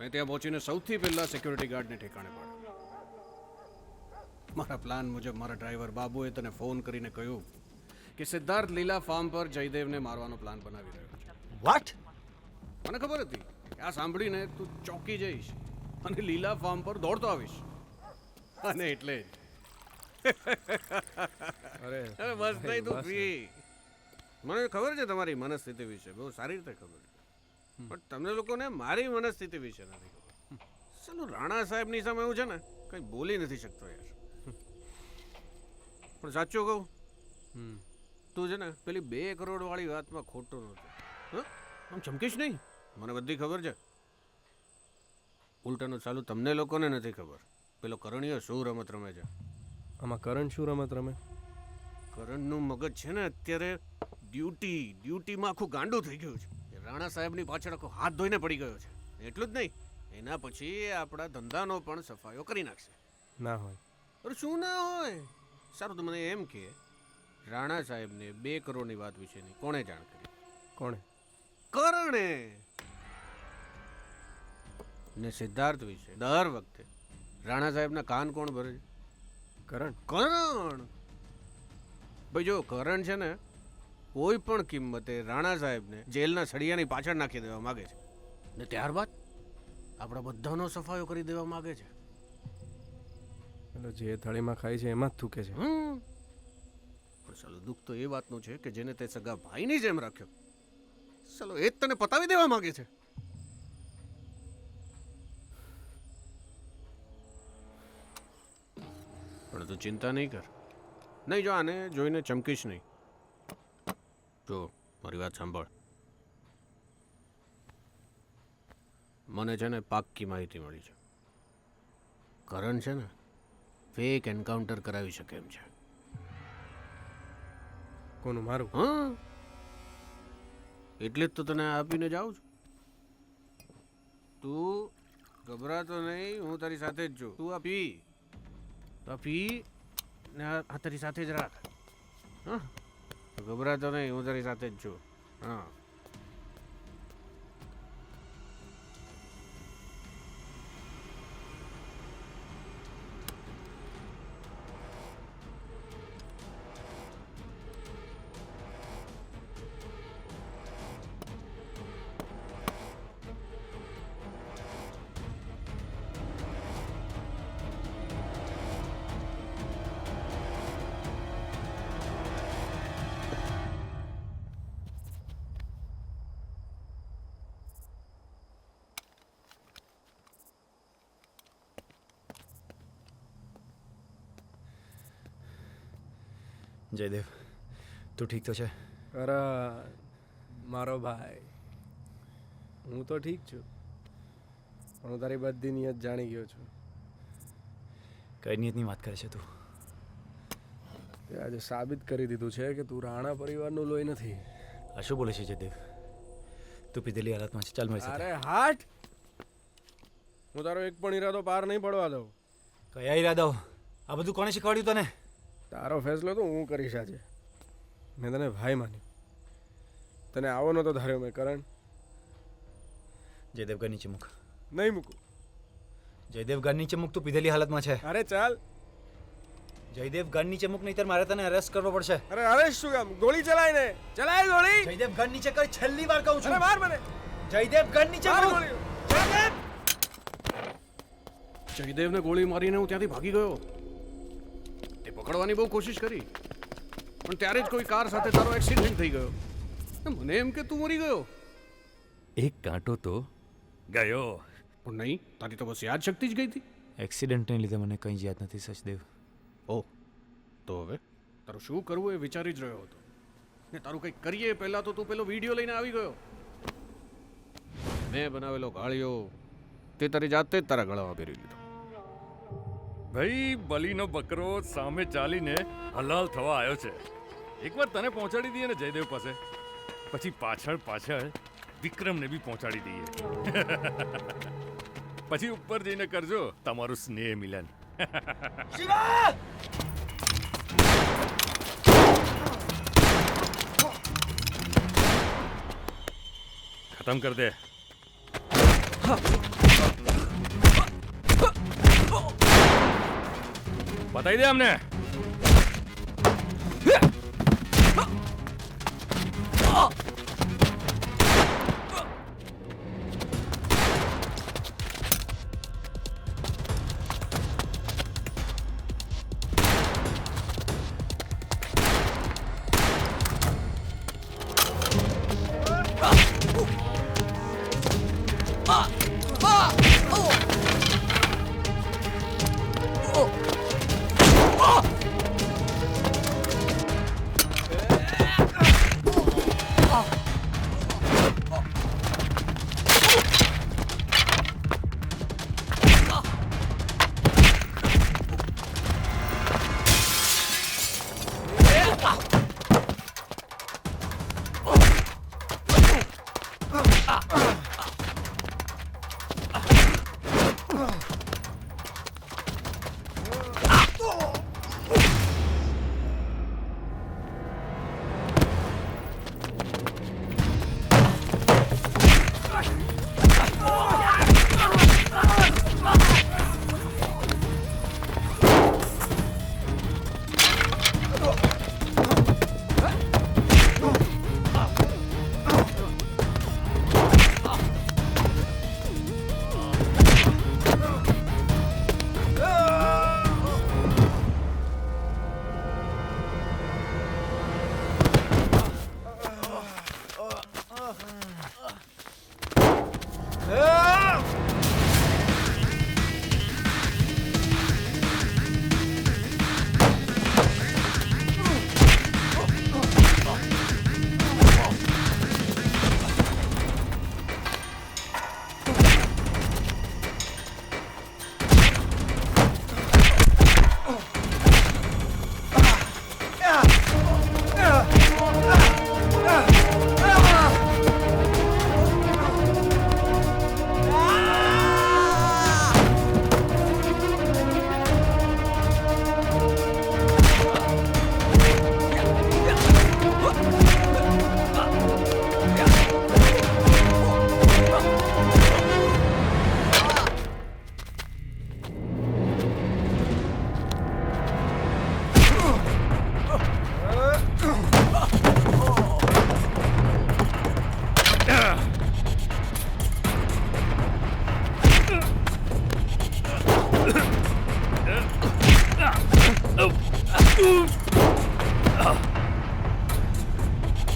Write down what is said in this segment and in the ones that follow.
અને ત્યાં પહોંચીને સૌથી પહેલા સિક્યુરિટી ગાર્ડને ઠેકાણે પાડ્યો. મારા પ્લાન મુજબ મારા ડ્રાઈવર બાબુએ તને ફોન કરીને કહ્યું કે સિદ્ધાર્થ લીલા ફાર્મ પર જયદેવને મારવાનો પ્લાન બનાવી રહ્યો છે. વોટ? મને ખબર હતી કે આ સાંભળીને તું ચોંકી જઈશ અને લીલા ફાર્મ પર દોડતો આવીશ. અને એટલે જ અરે બસ નહીં તું ફ્રી. મને ખબર છે તમારી મનસ્થિતિ વિશે, બહુ સારી રીતે ખબર છે, પણ તમને લોકોને મારી મનસ્થિતિ વિશે નથી ખબર. ચાલો રાણા સાહેબની સામે હું છે ને કંઈ બોલી નથી શકતો યાર. પણ સાચું કહું, તું છે ને પેલી 2 કરોડ વાળી વાતમાં ખોટો નહોતો. આમ ચમકીશ નહીં, મને બધી ખબર છે. ઉલટાનું ચાલુ તમને લોકોને નથી ખબર પેલો કરણીયો શું રમત રમે છે. આમાં કરણ શું રમત રમે? કરણનું મગજ છે ને અત્યારે ડ્યુટીમાં આખું ગાંડું થઈ ગયું છે. એ રાણા સાહેબની પાછળ આખો હાથ ધોઈને પડી ગયો છે. એટલું જ નહીં, એના પછી એ આપણા ધંધાનો પણ સફાયો કરી નાખશે. ના હોય. અરે શું ના હોય? સારું, તો મને એમ કે રાણા સાહેબને 2 કરોડની વાત વિશેની કોણે જાણ કરી? કોણે? કરણે. ને સિદ્ધાર્થ વિશે દર વખતે રાણા સાહેબના કાન કોણ ભરે છે? કરણ. કરણ. ભાઈ જો કરણ છે ને કોઈ પણ કિંમતે રાણા સાહેબને જેલના સળિયાની પાછળ નાખી દેવા માંગે છે, ને ત્યારબાદ આપણા બધાનો સફાયો કરી દેવા માંગે છે. એટલે જે થાળીમાં ખાય છે એમાં જ થૂકે છે. પણ ચાલો દુઃખ તો એ વાતનું છે કે જેને તે સગા ભાઈની જેમ રાખ્યો, ચાલો એ જ તને પતાવી દેવા માંગે છે. પણ તું ચિંતા નહીં કર. નહીં, જો આને જોઈને ચમકીશ નહીં. જો મારી વાત સાંભળ. મને છે ને પાક્કી માહિતી મળી છે. કરણ છે ને ફેક એન્કાઉન્ટર કરાવી શકે એમ છે. કોનું? મારું? હા, એટલે જ તો તને આપીને જાઉં છું. તું ગભરાતો નહીં, હું તારી સાથે જ છું. તું આ પી ને આ તારી સાથે જ રાખ. હા, ગભરાતો નહીં, હું તારી સાથે જ છું. હા. જયદેવ, તું ઠીક તો છે? અરે મારો ભાઈ, હું તો ઠીક છું, પણ હું તારી બધી નિયત જાણી ગયો છું. કઈ નિયતની વાત કરે છે તું? તે આજે સાબિત કરી દીધું છે કે તું રાણા પરિવારનું લોહી નથી. આ શું બોલે છે જયદેવ? તું પીધેલી હાલતમાં છે. ચાલ મારી સાથે. અરે હાટ! હું તારો એક પણ ઈરાદો પાર નહીં પડવા દઉં. કયા ઈરાદાઓ? આ બધું કોણે શીખવાડ્યું તને? તારો ફેસલો તો હું કરીશ આજે. મેં તને ભાઈ માન્યો, તને આવો નહોતો ધાર્યો મેં. કરણ, જયદેવ ઘર નીચે મૂક. નહીં મૂકું. જયદેવ ઘર નીચે મૂક. તું પીધેલી હાલતમાં છે. અરે ચાલ. જયદેવ ઘર નીચે મૂક, નહીંતર મારે તને અરેસ્ટ કરવો પડશે. અરે અરે શું કામ? ગોળી ચલાય ને. ચલાય ગોળી. જયદેવ ઘર નીચે કર. છેલ્લી વાર કહું છું. અરે માર મને. જયદેવ ઘર નીચે માર મૂક. ગોળી. જયદેવ! જયદેવને ગોળી મારીને હું ત્યાંથી ભાગી ગયો. તે પકડવાની બહુ કોશિશ કરી, પણ ત્યારે જ કોઈ કાર સાથે તારો એક્સિડન્ટ થઈ ગયો. મને એમ કે તું મરી ગયો. એક કાંટો તો ગયો. પણ નહીં, તારી તો બસ યાદ શક્તિ જ ગઈ હતી. એક્સિડન્ટને લીધે મને કંઈ જ યાદ નથી સચદેવ. ઓહ, તો હવે તારું શું કરવું એ વિચારી જ રહ્યો હતો. ને તારું કંઈક કરીએ પહેલાં તો તું પેલો વિડીયો લઈને આવી ગયો. મેં બનાવેલો ગાળિયો તે તારી જાતે જ તારા ગળામાં પહેરી લીધો. ભાઈ, બલીનો બકરો સામે ચાલીને હલાલ થવા આવ્યો છે. એકવાર તને પહોંચાડી દઈએ ને જયદેવ પાસે, પછી પાછળ પાછળ વિક્રમને બી પહોંચાડી દઈએ. પછી ઉપર જઈને કરજો તમારું સ્નેહ મિલન. શિવા! ખતમ કર દે. બતાવી દે અમને.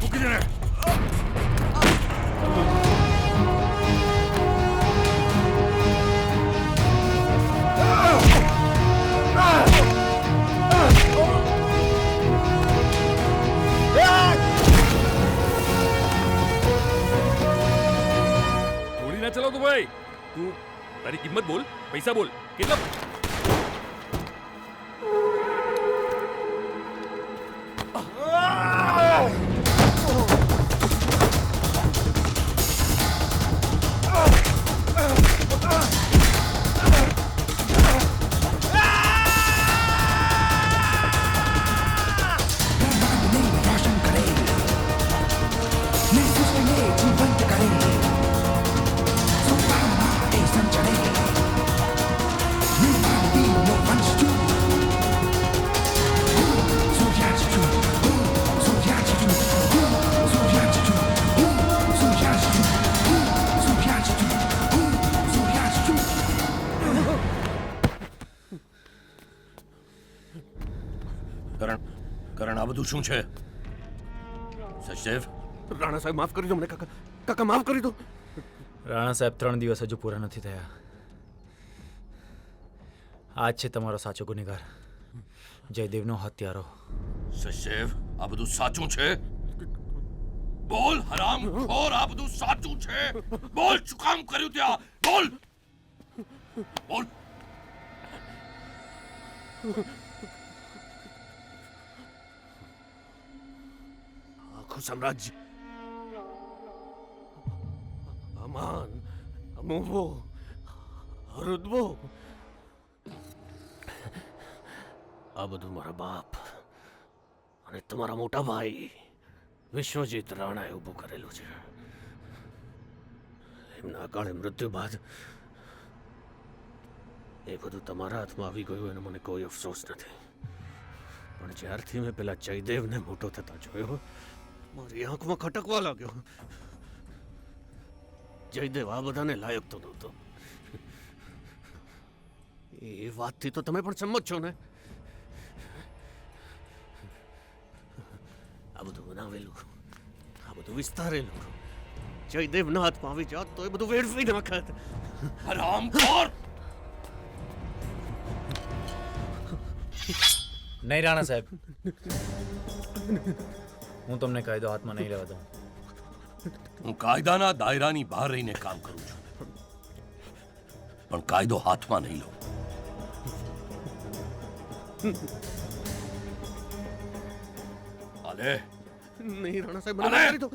મૂકી દે ને. ગોળી ના ચલાવ તું ભાઈ. તું તારી કિંમત બોલ, પૈસા બોલ, કેટલા? કરણ, આ બધું શું છે? સચદેવ, રાણા સાહેબ માફ કરી દો મને કાકા. કાકા માફ કરી દો. રાણા સાહેબ 3 દિવસ હજુ પૂરા નથી થયા. આજ છે તમારો સાચો ગુનેગાર, જયદેવનો હત્યારો. સચદેવ, આ બધું સાચું છે? બોલ હરામખોર, આ બધું સાચું છે? બોલ, શું કામ કર્યું ત્યાં? બોલ બોલ. આખું સામ્રાજ્ય, અમાન, અમોવો, રુદવો, આ બધું મારા બાપ અને તમારા મોટા ભાઈ વિશ્વજીત રાણાએ ઊભું કરેલું છે. એમના અકાળે મૃત્યુ બાદ એ બધું તમારા હાથમાં આવી ગયું એનો મને કોઈ અફસોસ નથી, પણ જ્યારથી મેં પેલા જયદેવને મોટો થતા જોયો મારી આંખમાં ખટકવા લાગ્યો. જયદેવ આ બધાને લાયક તો નહોતો. એ વાતથી તો તમે પણ સંમત છો ને? આ બધું બનાવેલું, આ બધું વિસ્તારેલું જયદેવના હાથમાં આવી જાત તો એ બધું વેડફી નાખત. હરામખોર! નહીં રાણા સાહેબ, હું તમને કાયદો હાથમાં નહીં લેવા દઉં. હું કાયદાના દાયરાની બહાર રહીને કામ કરું છું, પણ કાયદો હાથમાં નહીં લઉં. હાલે, નહીં રાણા સાહેબ, મને અરે! મારી દો.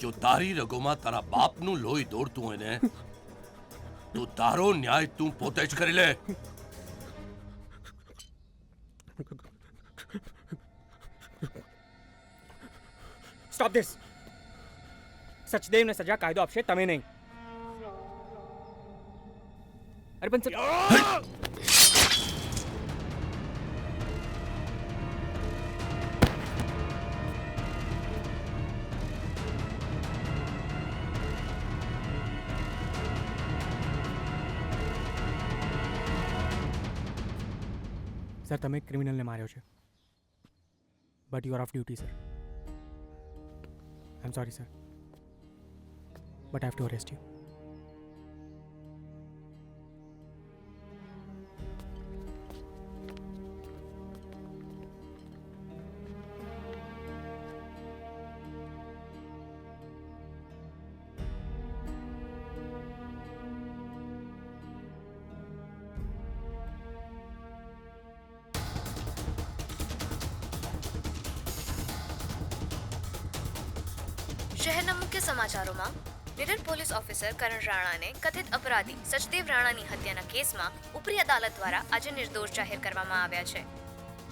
જો તારી રગોમાં તારા બાપનું લોહી દોડતું હોય ને તો તારો ન્યાય તું પોતે જ કરી લે. Stop this. સચદેવને સજા કાયદો આપશે, તમે નહીં. અરે પણ સર, તમે ક્રિમિનલને માર્યો છે, but you are of duty, sir. I'm sorry, sir. But I have to arrest you. શહેરના મુખ્ય સમાચારોમાં રિટાયર્ડ પોલીસ ઓફિસર કરણ રાણાને કથિત અપરાધી સચદેવ રાણાની હત્યાના કેસમાં ઉપરી અદાલત દ્વારા આજે નિર્દોષ જાહેર કરવામાં આવ્યા છે.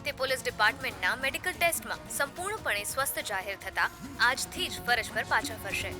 તે પોલીસ ડિપાર્ટમેન્ટના મેડિકલ ટેસ્ટમાં સંપૂર્ણપણે સ્વસ્થ જાહેર થતા આજથી જ ફરજ પર પાછા ફરશે.